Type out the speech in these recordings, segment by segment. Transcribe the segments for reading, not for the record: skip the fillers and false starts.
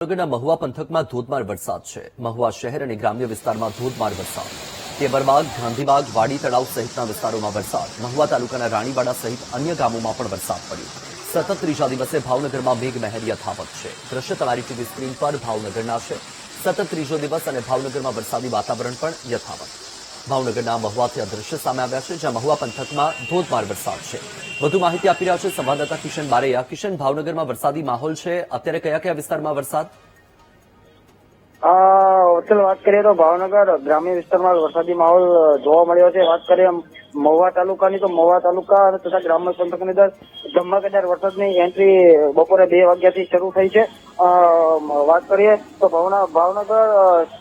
ભાવનગરના મહુવા પંથકમાં ધોધમાર વરસાદ છે। મહુવા શહેર અને ગ્રામ્ય વિસ્તારમાં ધોધમાર વરસાદ। કેબરબાગ, ગાંધીબાગ, વાડી તળાવ સહિતના વિસ્તારોમાં વરસાદ। મહુવા તાલુકાના રાણીવાડા સહિત અન્ય ગામોમાં પણ વરસાદ પડ્યો। સતત ત્રીજા દિવસે ભાવનગરમાં મેઘમહેર યથાવત છે। દ્રશ્ય તમારી ટીવી સ્ક્રીન પર ભાવનગરના છે। સતત ત્રીજો દિવસ અને ભાવનગરમાં વરસાદી વાતાવરણ પણ યથાવત। ભાવનગરના મહુવાથી આ દ્રશ્ય સામે આવ્યા છે, જ્યાં મહુવા પંથકમાં ધોધમાર વરસાદ છે। વધુ માહિતી આપી રહ્યા છે સંવાદદાતા કિશન બારૈયા। કિશન, ભાવનગરમાં વરસાદી માહોલ છે, અત્યારે કયા કયા વિસ્તારમાં વરસાદ? વાત કરીએ તો ભાવનગર ગ્રામ્ય વિસ્તારમાં વરસાદી માહોલ જોવા મળ્યો છે। વાત કરીએ મહુવા તાલુકાની તો મહુવા તાલુકા તથા ગ્રામ્ય પંથકની અંદર ધમાકેદાર વરસાદની એન્ટ્રી બપોરે 2 વાગ્યાથી શરૂ થઈ છે। વાત કરીએ તો ભાવનગર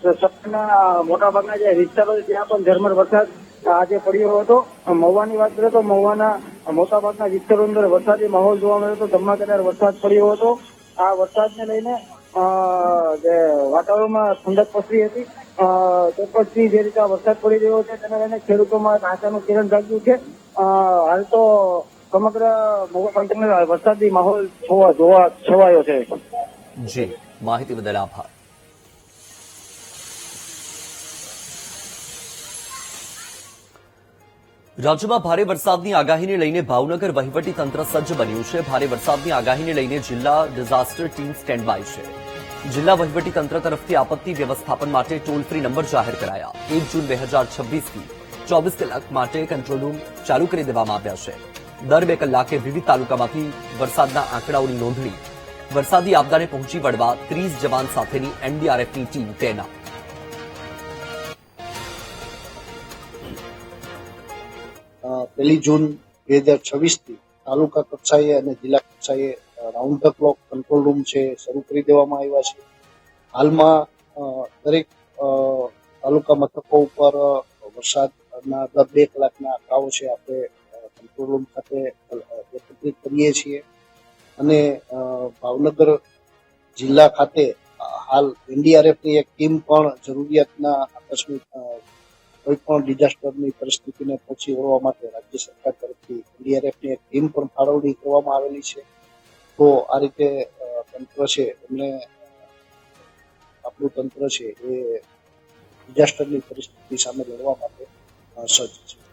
શહેરના મોટાભાગના જે વિસ્તારો છે ત્યાં પણ ઝરમર વરસાદ આજે પડ્યો હતો। મહુવાની વાત કરીએ તો મહુવાના મોટાભાગના વિસ્તારો અંદર વરસાદી માહોલ જોવા મળ્યો હતો, ધમાકેદાર વરસાદ પડ્યો હતો। આ વરસાદને લઈને જે વાતાવરણમાં ઠંડક પસરી હતી। ચોક્કસથી જે રીતે વરસાદ પડી રહ્યો છે તેને લઈને ખેડૂતોમાં આશાનું કિરણ જાગ્યું છે। હાલ તો સમગ્ર મહુવા પંથકમાં વરસાદી માહોલ છવાયો છે। જી, માહિતી બદલ આભાર। રાજ્યમાં ભારે વરસાદની આગાહીને લઈને ભાવનગર વહીવટી તંત્ર સજ્જ બન્યું છે। ભારે વરસાદની આગાહીને લઈને જિલ્લા ડિઝાસ્ટર ટીમ સ્ટેન્ડ બાય છે। જિલ્લા વહીવટી તંત્ર તરફથી આપત્તિ વ્યવસ્થાપન માટે ટોલ ફ્રી નંબર જાહેર કરાયા। 1 જૂન 2026થી 24 કલાક માટે કંટ્રોલ રૂમ ચાલુ કરી દેવામાં આવ્યા છે। દર 2 કલાકે વિવિધ તાલુકામાંથી વરસાદના આંકડાઓની નોંધણી। વરસાદી આપદાને પહોંચી વળવા 30 જવાન સાથેની એનડીઆરએફની ટીમ તૈનાત। 1 જૂન 2026થી તાલુકા કક્ષાએ અને જિલ્લા કક્ષાએ round the clock control room છે શરૂ કરી દેવામાં આવ્યા છે। હાલમાં દરેક તાલુકા મથકો ઉપર વરસાદના દર 2 કલાકના આંકડાઓ છે આપણે કંટ્રોલ રૂમ ખાતે એકત્રિત કરીએ છીએ અને ભાવનગર જિલ્લા ખાતે હાલ એનડીઆરએફની એક ટીમ પણ જરૂરિયાતના આકસ્મિક કોઈ પણ ડિઝાસ્ટરની પરિસ્થિતિને પહોંચી વળવા માટે રાજ્ય સરકાર તરફથી એનડીઆરએફની એક ટીમ પણ ફાળવણી કરવામાં આવેલી છે। તો આ રીતે તંત્ર છે એમને આપણું તંત્ર છે એ ડિઝાસ્ટરની પરિસ્થિતિ સામે લડવા માટે સજ્જ છે।